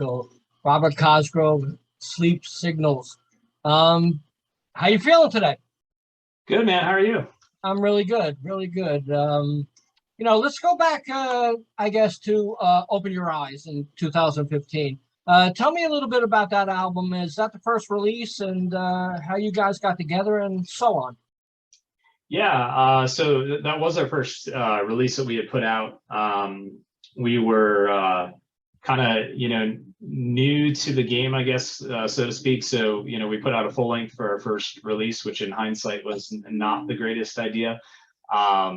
So Robert Cosgrove, Sleep Signals. How you feeling today? Good, man. How are you? I'm really good, really good. Let's go back, I guess, to Open Your Eyes in 2015. Tell me a little bit about that album. Is that the first release, and how you guys got together and so on? Yeah, that was our first release that we had put out. We were kind of, new to the game, I guess, so to speak. So, we put out a full length for our first release, which in hindsight was not the greatest idea. I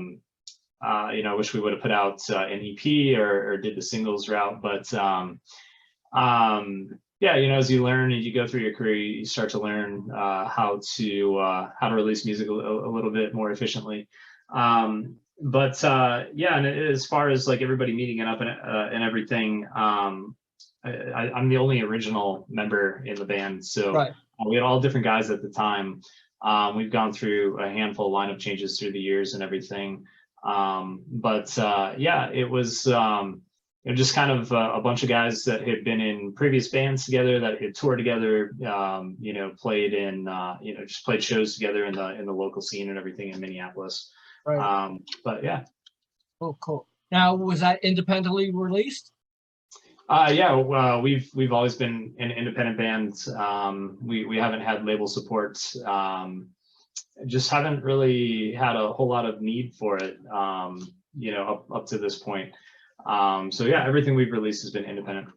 wish we would have put out an EP or did the singles route, but yeah, as you learn and you go through your career, you start to learn how to release music a little bit more efficiently. Yeah, and as far as like everybody meeting up and everything, I'm the only original member in the band, so Right. We had all different guys at the time. We've gone through a handful of lineup changes through the years and everything. Yeah, it was just kind of a bunch of guys that had been in previous bands together, that had toured together, played in, just played shows together in the local scene and everything in Minneapolis. Right. But yeah. Oh, cool. Now, was that independently released? Yeah, we've always been an independent band. We haven't had label support. Just haven't really had a whole lot of need for it, up to this point. So yeah, everything we've released has been independent.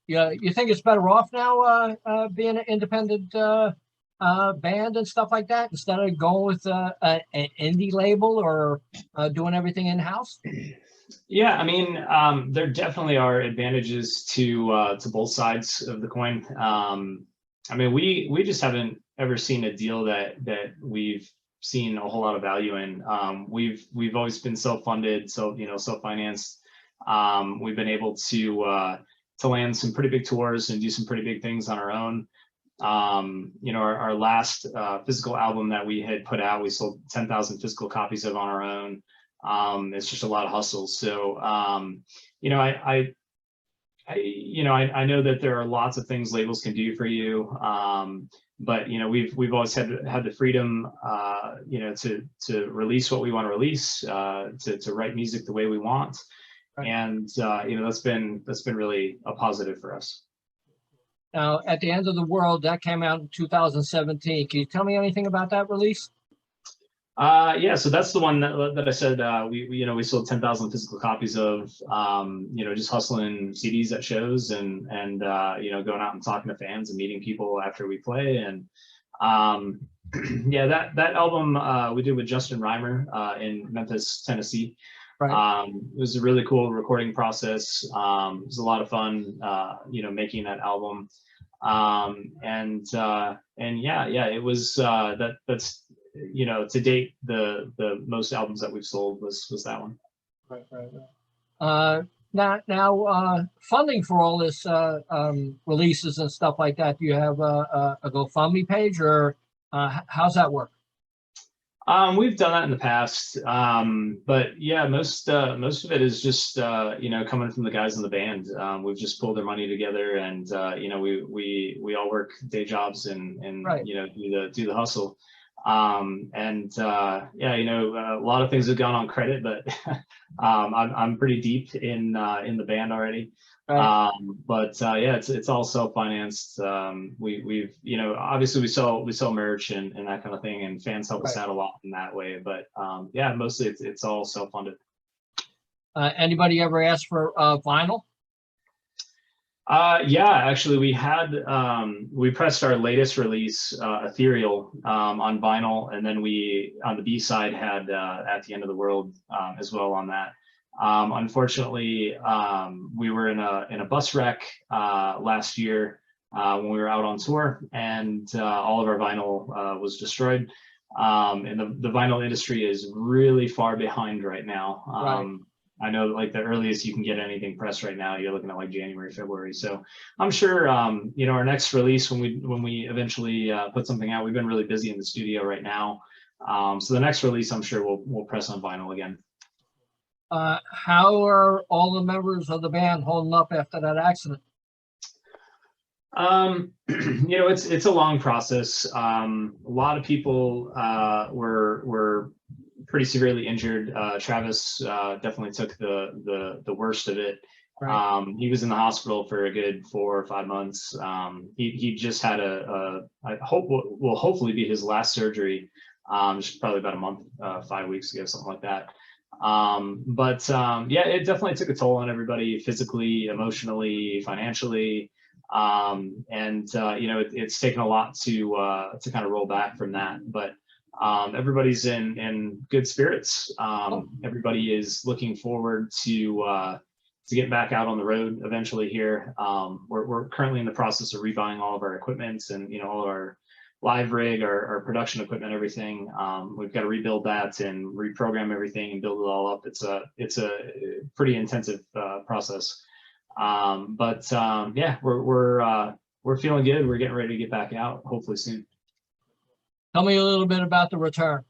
Yeah, you think it's better off now being an independent band and stuff like that instead of going with an indie label or doing everything in-house? Yeah, I mean, there definitely are advantages to both sides of the coin. I mean, we just haven't ever seen a deal that we've seen a whole lot of value in. We've always been self-funded, self-financed. We've been able to land some pretty big tours and do some pretty big things on our own. Our last physical album that we had put out, we sold 10,000 physical copies of on our own. It's just a lot of hustle. So, I know that there are lots of things labels can do for you. But we've always had the freedom, to release what we want to release, to write music the way we want. Right. And that's been really a positive for us. Now, At the End of the World, that came out in 2017. Can you tell me anything about that release? Yeah, so that's the one that I said we sold 10,000 physical copies of, just hustling CDs at shows and going out and talking to fans and meeting people after we play. And yeah, that album we did with Justin Reimer in Memphis, Tennessee. Right. It was a really cool recording process. It was a lot of fun, making that album. And yeah, it was that's to date the most albums that we've sold was that one. Right. Now, funding for all this releases and stuff like that. Do you have a GoFundMe page, or how's that work? We've done that in the past, but yeah, most of it is just coming from the guys in the band. We've just pulled their money together, and we all work day jobs and right. do the hustle. Yeah, a lot of things have gone on credit, but I'm pretty deep in the band already. Right. Yeah, it's all self-financed. We've obviously we sell merch and that kind of thing, and fans help us out a lot in that way. But yeah, mostly it's all self-funded. Anybody ever ask for vinyl? Yeah, actually we pressed our latest release, Ethereal, on vinyl, and then we on the B side had At the End of the World as well on that. Unfortunately, we were in a bus wreck last year when we were out on tour, and all of our vinyl was destroyed. And the vinyl industry is really far behind right now. Right. I know like the earliest you can get anything pressed right now, you're looking at like January, February. So I'm sure, our next release, when we eventually put something out, we've been really busy in the studio right now. So the next release, I'm sure we'll press on vinyl again. How are all the members of the band holding up after that accident? It's a long process. A lot of people were pretty severely injured. Travis definitely took the worst of it. Right. He was in the hospital for a good 4 or 5 months. He just had I hope will hopefully be his last surgery. Just probably about a month, 5 weeks ago, something like that. Yeah, it definitely took a toll on everybody, physically, emotionally, financially. It's taken a lot to kind of roll back from that, but everybody's in good spirits. Everybody is looking forward to get back out on the road eventually here. We're currently in the process of rebuying all of our equipment and all of our live rig, our production equipment, everything. We've got to rebuild that and reprogram everything and build it all up. It's a pretty intensive process. Yeah, we're feeling good. We're getting ready to get back out, hopefully soon. Tell me a little bit about the return.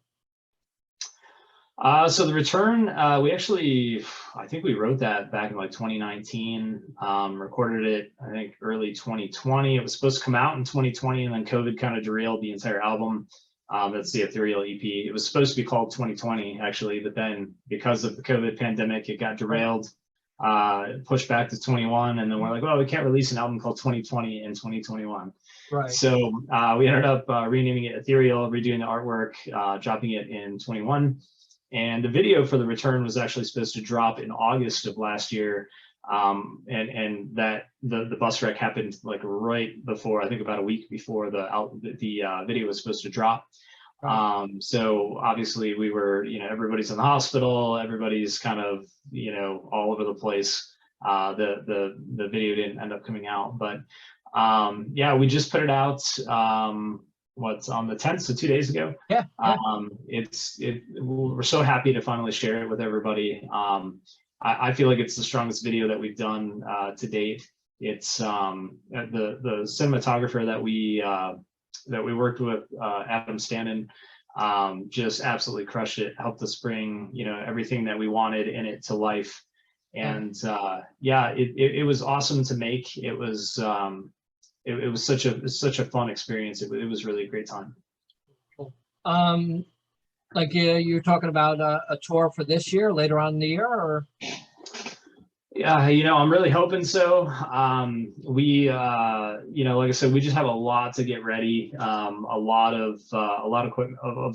So the return, I think we wrote that back in like 2019, recorded it, I think early 2020. It was supposed to come out in 2020, and then COVID kind of derailed the entire album. That's the Ethereal EP. It was supposed to be called 2020 actually, but then because of the COVID pandemic, it got derailed, pushed back to 21. And then we're like, well, we can't release an album called 2020 in 2021. Right. So we ended up renaming it Ethereal, redoing the artwork, dropping it in 21. And the video for the return was actually supposed to drop in August of last year. And that the bus wreck happened like right before, I think about a week before the video was supposed to drop. So obviously we were, everybody's in the hospital, everybody's kind of, all over the place. The video didn't end up coming out, but yeah, we just put it out. What's on the 10th, so 2 days ago. Yeah. We're so happy to finally share it with everybody. I feel like it's the strongest video that we've done to date. It's the cinematographer that we worked with, Adam Stannon, just absolutely crushed it, helped us bring everything that we wanted in it to life. And yeah, it was awesome to make. It was such a fun experience. It was really a great time. Cool. Like you're talking about a tour for this year, later on in the year, or? Yeah, I'm really hoping so. We, like I said, we just have a lot to get ready. A lot of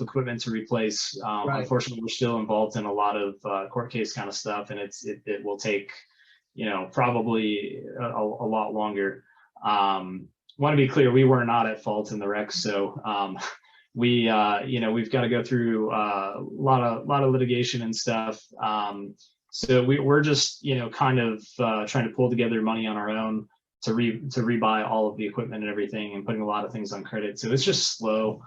equipment to replace. Right. Unfortunately, we're still involved in a lot of court case kind of stuff, and it will take, probably a lot longer. Want to be clear, we were not at fault in the wreck, so we've got to go through a lot of litigation and stuff. So we're just kind of trying to pull together money on our own to rebuy all of the equipment and everything, and putting a lot of things on credit. So it's just slow.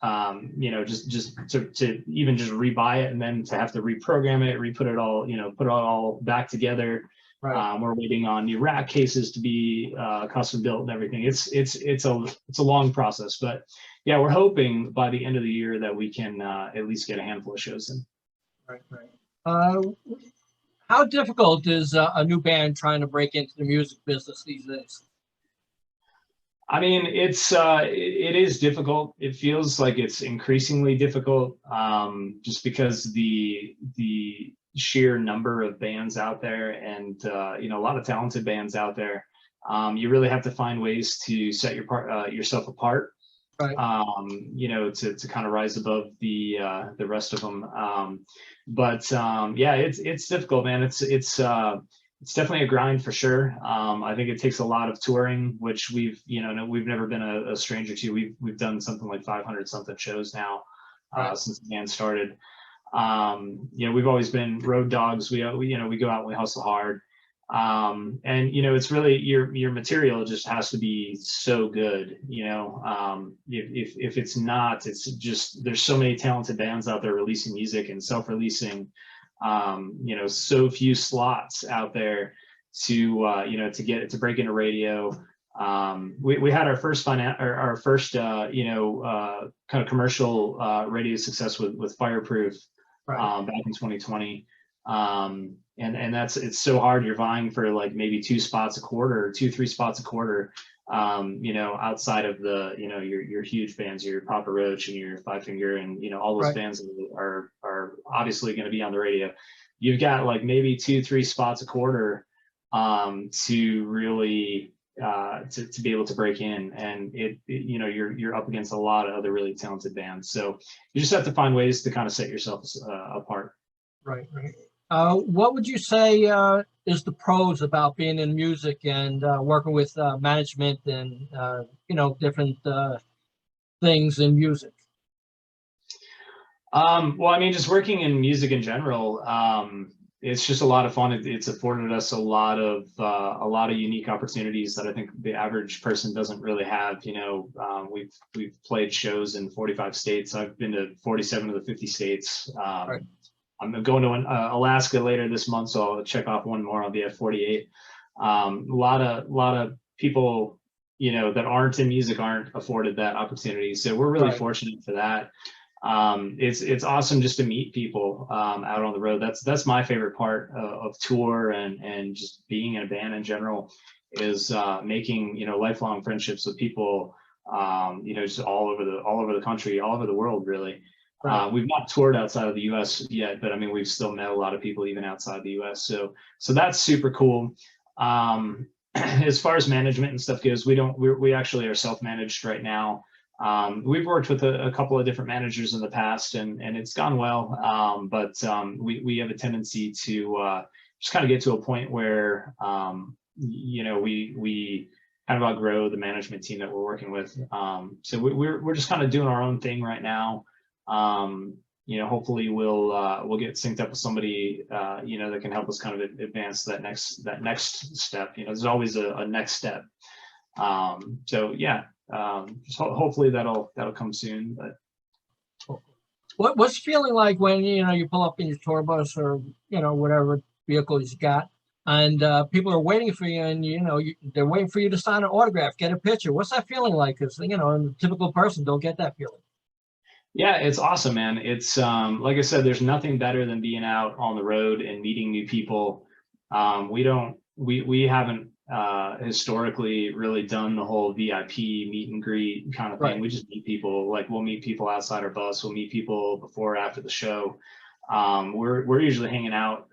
Just to even just rebuy it and then to have to reprogram it, put it all back together. Right. We're waiting on new rack cases to be custom built and everything. It's a long process, but yeah, we're hoping by the end of the year that we can at least get a handful of shows in. Right. How difficult is a new band trying to break into the music business these days? I mean, it is difficult. It feels like it's increasingly difficult, just because the sheer number of bands out there, and a lot of talented bands out there. You really have to find ways to set yourself apart. Right. To kind of rise above the rest of them. Yeah, it's difficult, man. It's definitely a grind for sure. I think it takes a lot of touring, which we've never been a stranger to. We've done something like 500 something shows now, since the band started. We've always been road dogs. We go out and we hustle hard. And it's really your material just has to be so good. If it's not, it's just, there's so many talented bands out there releasing music and self-releasing, so few slots out there to break into radio. We had our first kind of commercial radio success with Fireproof, back in 2020. And it's so hard. You're vying for like maybe 2 spots a quarter, or 2, 3 spots a quarter. Outside of the, your huge bands, your Papa Roach and your Five Finger, and all those Right. bands are obviously going to be on the radio. You've got like maybe 2, 3 spots a quarter to really to be able to break in, and you're up against a lot of other really talented bands. So you just have to find ways to kind of set yourself apart. Right. What would you say is the pros about being in music and working with management and different things in music? Well, I mean, just working in music in general, it's just a lot of fun. It's afforded us a lot of unique opportunities that I think the average person doesn't really have. We've played shows in 45 states. I've been to 47 of the 50 states. Right. I'm going to Alaska later this month, so I'll check off one more. I'll be at 48. A lot of people, that aren't in music aren't afforded that opportunity. So we're really Right. fortunate for that. It's awesome just to meet people out on the road. That's my favorite part of tour and just being in a band in general, is making lifelong friendships with people, just all over the country, all over the world, really. Right. We've not toured outside of the U.S. yet, but I mean, we've still met a lot of people even outside the U.S. So that's super cool. As far as management and stuff goes, we actually are self-managed right now. We've worked with a couple of different managers in the past, and it's gone well. But we have a tendency to just kind of get to a point where we kind of outgrow the management team that we're working with. So we're just kind of doing our own thing right now. Hopefully we'll get synced up with somebody that can help us kind of advance that next step. There's always a next step. So yeah, just hopefully that'll come soon. But What's it feeling like when you pull up in your tour bus or whatever vehicle you got, and people are waiting for you, and they're waiting for you to sign an autograph, get a picture? What's that feeling like? Because a typical person don't get that feeling. Yeah, it's awesome, man. It's like I said, there's nothing better than being out on the road and meeting new people. We haven't historically really done the whole VIP meet and greet kind of thing. Right. We just meet people. Like, we'll meet people outside our bus. We'll meet people before or after the show. We're usually hanging out.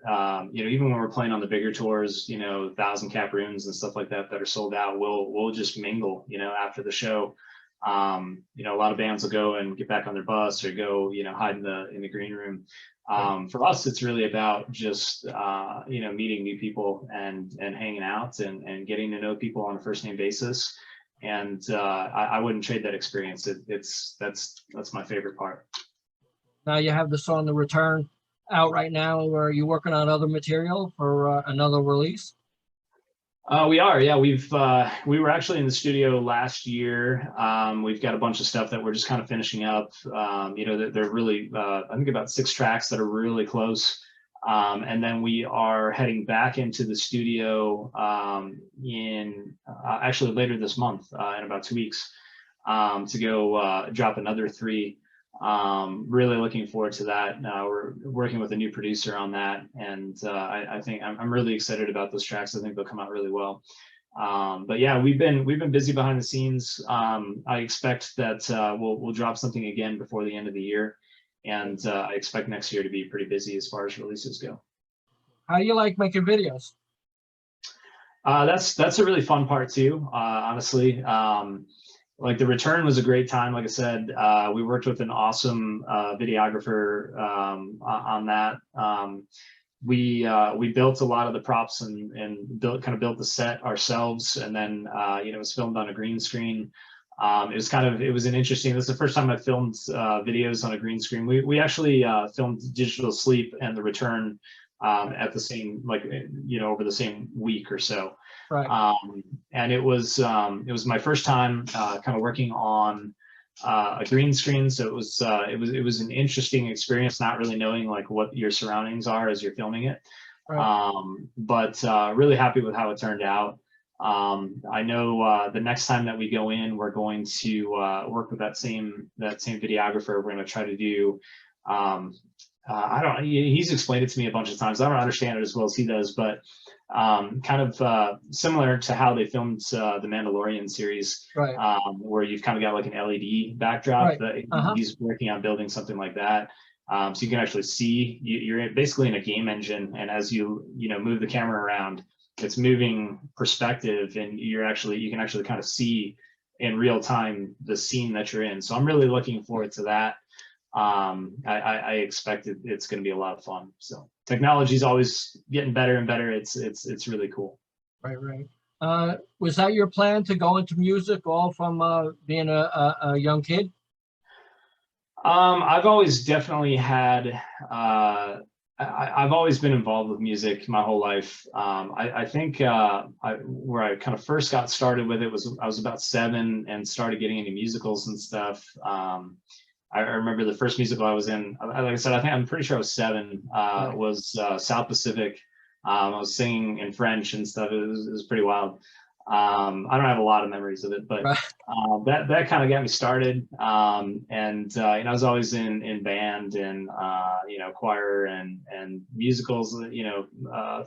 Even when we're playing on the bigger tours, 1,000-cap rooms and stuff like that are sold out. We'll just mingle, after the show. A lot of bands will go and get back on their bus or go, hide in the green room. For us, it's really about just, meeting new people and hanging out and getting to know people on a first name basis. And I wouldn't trade that experience. That's my favorite part. Now you have the song "The Return" out right now. Or are you working on other material for another release? We are, yeah. We were actually in the studio last year. We've got a bunch of stuff that we're just kind of finishing up. They're really, I think about 6 tracks that are really close. And then we are heading back into the studio in actually later this month, in about 2 weeks, to go drop another 3. Really looking forward to that. We're working with a new producer on that, and I think I'm really excited about those tracks. I think they'll come out really well. But yeah, we've been busy behind the scenes. I expect that we'll drop something again before the end of the year, and I expect next year to be pretty busy as far as releases go. How do you like making videos? That's a really fun part too, honestly. Like, The Return was a great time. Like I said, we worked with an awesome videographer on that. We built a lot of the props and built the set ourselves, and then it was filmed on a green screen. It was an interesting. This is the first time I filmed videos on a green screen. We actually filmed Digital Sleep and The Return at the same, over the same week or so. Right. And it was my first time kind of working on a green screen, so it was an interesting experience, not really knowing like what your surroundings are as you're filming it. Right. But really happy with how it turned out. I know the next time that we go in, we're going to work with that same videographer. We're going to try to do I don't, he's explained it to me a bunch of times. I don't understand it as well as he does, but kind of similar to how they filmed the Mandalorian series, Right. where you've kind of got like an LED backdrop. Right. That he's working on building something like that. So you can actually see, you're basically in a game engine, and as you move the camera around, it's moving perspective, and you can actually kind of see in real time the scene that you're in. So I'm really looking forward to that. I expect it's going to be a lot of fun. So technology is always getting better and better. It's really cool. Right. Was that your plan to go into music all from being a young kid? I've always definitely had, I've always been involved with music my whole life. I think where I kind of first got started with it was I was about 7 and started getting into musicals and stuff. I remember the first musical I was in, like I said, I'm pretty sure I was 7, was South Pacific. I was singing in French and stuff. It was pretty wild. I don't have a lot of memories of it, but that kind of got me started. And I was always in band and choir and musicals,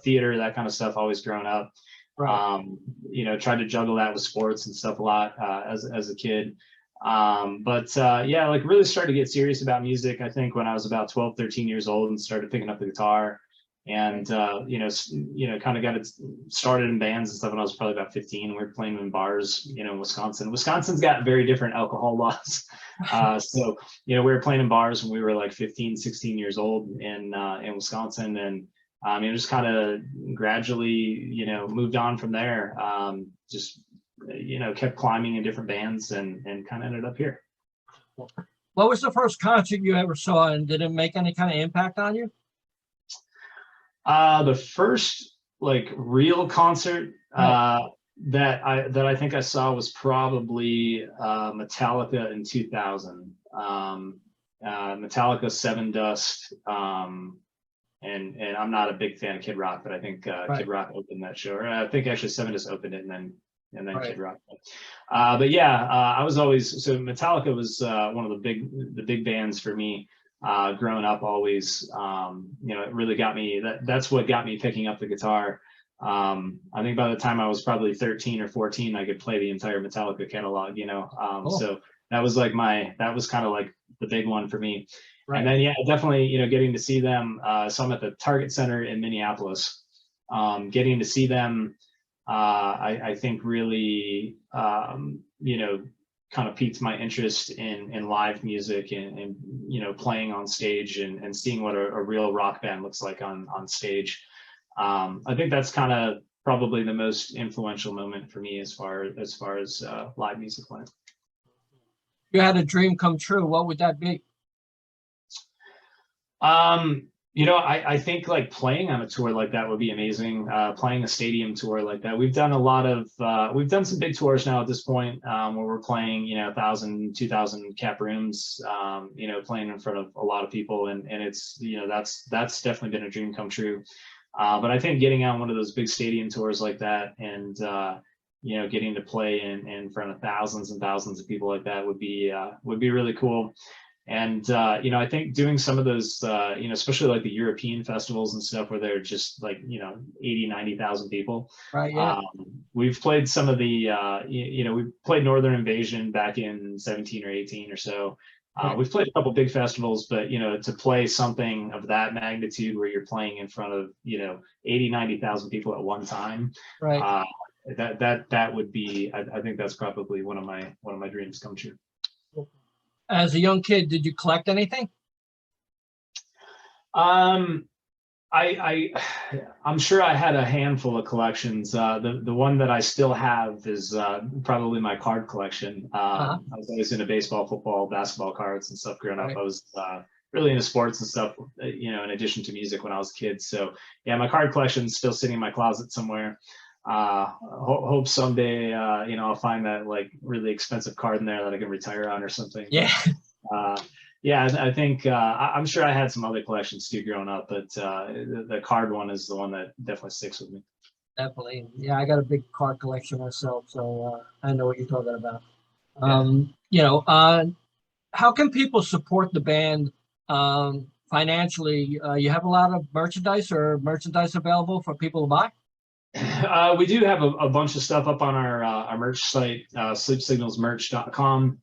theater, that kind of stuff. Always growing up. Tried to juggle that with sports and stuff a lot as a kid. Like really started to get serious about music, I think, when I was about 12, 13 years old, and started picking up the guitar. And kind of got it started in bands and stuff when I was probably about 15. We were playing in bars, in Wisconsin. Wisconsin's got very different alcohol laws. So we were playing in bars when we were like 15, 16 years old in Wisconsin. And just kind of gradually, moved on from there. Kept climbing in different bands and kind of ended up here. What was the first concert you ever saw, and did it make any kind of impact on you? The first like real concert that I think I saw was probably Metallica in 2000. Metallica Seven Dust. And I'm not a big fan of Kid Rock, but I think Kid Rock opened that show. Or I think actually Seven Dust opened it, and then Kid Rock. I was always, so Metallica was one of the big bands for me. Growing up, always, it really got me. That's what got me picking up the guitar. I think by the time I was probably 13 or 14, I could play the entire Metallica catalog. So that was like that was kind of like the big one for me. And then definitely, getting to see them. So I'm at the Target Center in Minneapolis. Getting to see them, I think really, kind of piqued my interest in live music and playing on stage and seeing what a real rock band looks like on stage. I think that's kind of probably the most influential moment for me as far as live music went. You had a dream come true. What would that be? I think like playing on a tour like that would be amazing. Playing a stadium tour like that. We've done we've done some big tours now at this point, where we're playing, 1,000, 2,000 cap rooms, playing in front of a lot of people. And it's, that's definitely been a dream come true. But I think getting on one of those big stadium tours like that and, getting to play in front of thousands and thousands of people like that would be really cool. And, I think doing some of those, especially like the European festivals and stuff where they're just like, 80, 90,000 people. Right. Yeah. We've played some of the, we played Northern Invasion back in 17 or 18 or so. We've played a couple big festivals, but, to play something of that magnitude where you're playing in front of, 80, 90,000 people at one time. Right. That would be, I think that's probably one of my dreams come true. As a young kid, did you collect anything? I'm sure I had a handful of collections. The one that I still have is probably my card collection. I was always into baseball, football, basketball cards and stuff growing up. I was really into sports and stuff, in addition to music when I was a kid. So yeah, my card collection is still sitting in my closet somewhere. Hope someday, I'll find that like really expensive card in there that I can retire on or something. Yeah. I think I'm sure I had some other collections too growing up, but the card one is the one that definitely sticks with me. Definitely. Yeah, I got a big card collection myself, so I know what you're talking about. How can people support the band financially, you have a lot of merchandise available for people to buy? We do have a bunch of stuff up on our merch site, sleepsignalsmerch.com.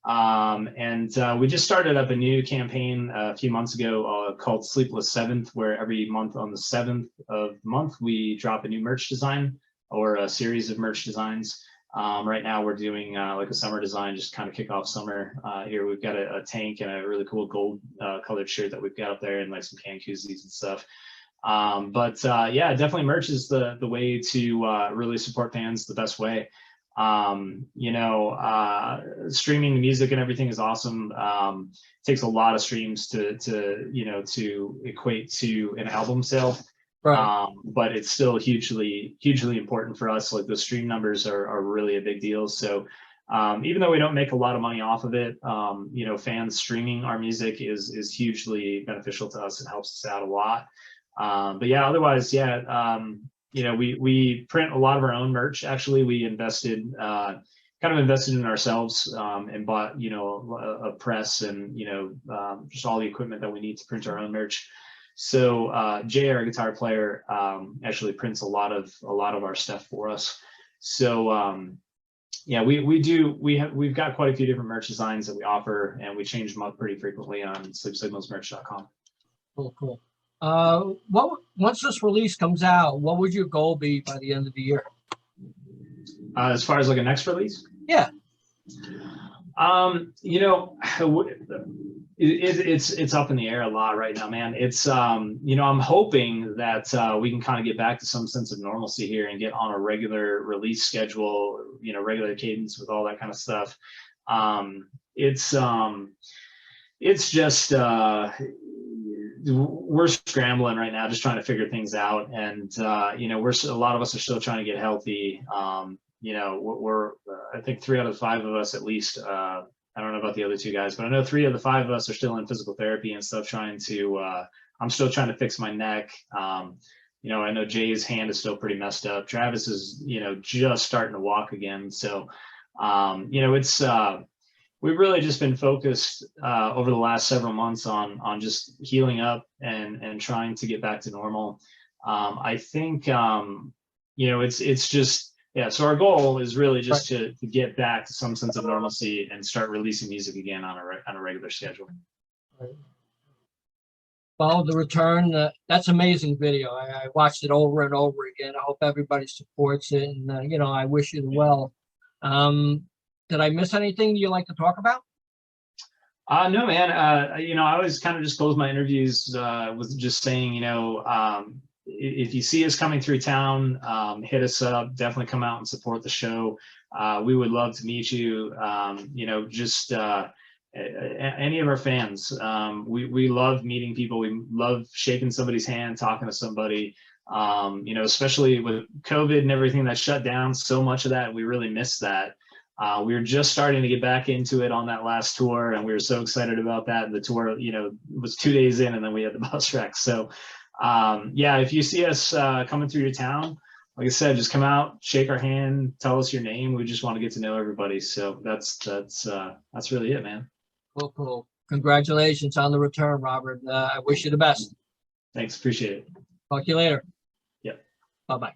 And we just started up a new campaign a few months ago called Sleepless Seventh, where every month on the 7th of the month, we drop a new merch design or a series of merch designs. Right now we're doing like a summer design, just kind of kick off summer. Here we've got a tank and a really cool gold colored shirt that we've got up there, and like some can koozies and stuff. But yeah, definitely merch is the way to really support fans the best way. You know, streaming the music and everything is awesome. Takes a lot of streams to you know, to equate to an album sale. Right. But it's still hugely important for us. Like, the stream numbers are really a big deal. So even though we don't make a lot of money off of it, you know, fans streaming our music is hugely beneficial to us. It helps us out a lot. But yeah, otherwise, yeah, you know, we print a lot of our own merch. Actually, we invested, kind of invested in ourselves, and bought, you know, a press and, you know, just all the equipment that we need to print our own merch. So Jay, our guitar player, actually prints a lot of our stuff for us. So yeah, we've got quite a few different merch designs that we offer, and we change them up pretty frequently on sleepsignalsmerch.com. Cool. Once this release comes out, what would your goal be by the end of the year? As far as like a next release? Yeah. You know, it's up in the air a lot right now, man. It's you know, I'm hoping that we can kind of get back to some sense of normalcy here and get on a regular release schedule, you know, regular cadence with all that kind of stuff. It's just we're scrambling right now, just trying to figure things out. And you know, a lot of us are still trying to get healthy. You know, we're I think 3 out of 5 of us at least, I don't know about the other 2 guys, but I know 3 of the 5 of us are still in physical therapy and stuff, trying to I'm still trying to fix my neck. You know, I know Jay's hand is still pretty messed up. Travis is, you know, just starting to walk again. So you know, it's we've really just been focused over the last several months on just healing up and trying to get back to normal. I think you know, it's just, yeah, so our goal is really just to get back to some sense of normalcy and start releasing music again on a regular schedule. Right. Well, the return, that's amazing video. I watched it over and over again. I hope everybody supports it, and you know, I wish you well. Did I miss anything you'd like to talk about? No, man. You know, I always kind of just close my interviews with just saying, you know, if you see us coming through town, hit us up. Definitely come out and support the show. We would love to meet you. You know, just any of our fans. We love meeting people. We love shaking somebody's hand, talking to somebody. You know, especially with COVID and everything that shut down, so much of that, we really missed that. We were just starting to get back into it on that last tour, and we were so excited about that. The tour, you know, was 2 days in, and then we had the bus wreck. So yeah, if you see us coming through your town, like I said, just come out, shake our hand, tell us your name. We just want to get to know everybody. So that's really it, man. Cool. Congratulations on the return, Robert. I wish you the best. Thanks, appreciate it. Talk to you later. Yep. Bye-bye.